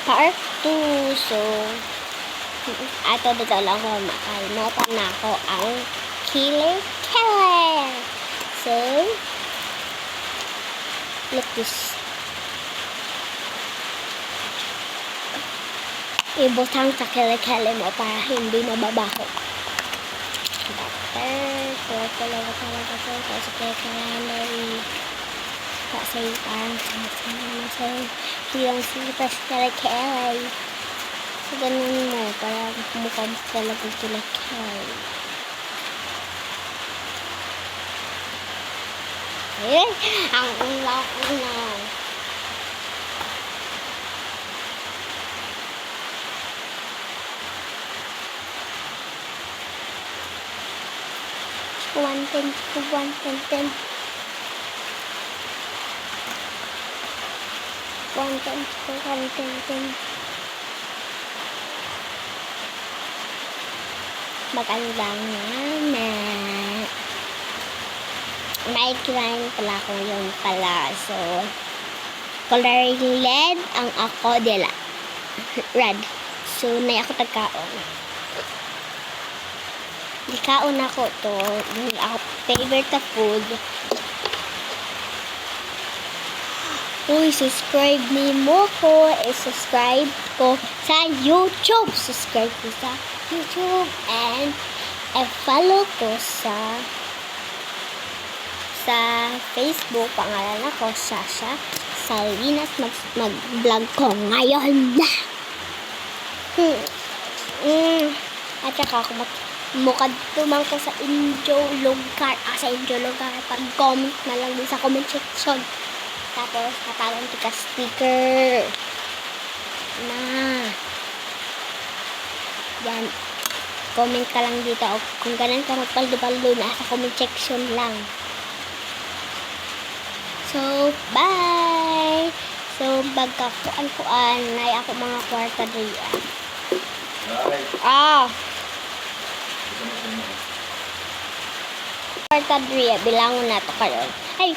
part 2. So, ato dito lang ko makalimutan na ako ang killer. So, look this. Ibutang sa killer mo para hindi mababaho. So, talaga sa killer kasi parang sa hilang sipas killer. So, ganun mo para mukhang talaga killer. Ang ulang. One ten. Magandang na. May client pala ko yun pala. So, coloring LED ang ako dila. Red. So, na ako tagkaon. Kaon ako to. Ako favorite na food. Uy, subscribe ni mo ko. Subscribe ko sa YouTube. Subscribe ko sa YouTube. And follow ko sa Facebook. Pangalan ako, Sasha Salinas. Mag-vlog ko ngayon na. At saka ako mukad tumang ko sa Injo lugar. Sa Injo lugar. Pag-comment na lang din sa comment section. Tapos, katalang tika sticker. Na. Yan. Comment ka lang dito. O kung ganun ka magpaldo-paldo na sa comment section lang. So, bye! So, bagkakuan-kuan na ako mga kwarta diya. Kwarta diya. Bilangon na to karon. Ay!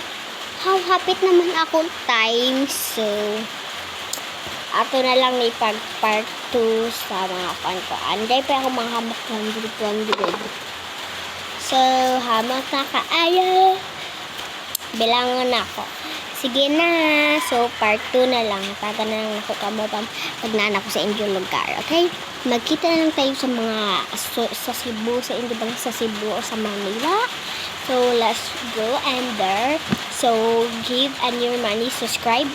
Hapit naman akong time. So, ato na lang ni part 2 sa mga kwan-kwan. Anday pa ako mga hamak 100. So, hamak na kaayo. Bilangon ako. Sige na. So, part 2 na lang. Taga na lang ako kamo pag naanak ko sa inyong lugar. Okay? Magkita na lang tayo sa mga sa Cebu. Sa Indio bang sa Cebu o sa Manila. So, let's go and there. So, give and your money subscribe.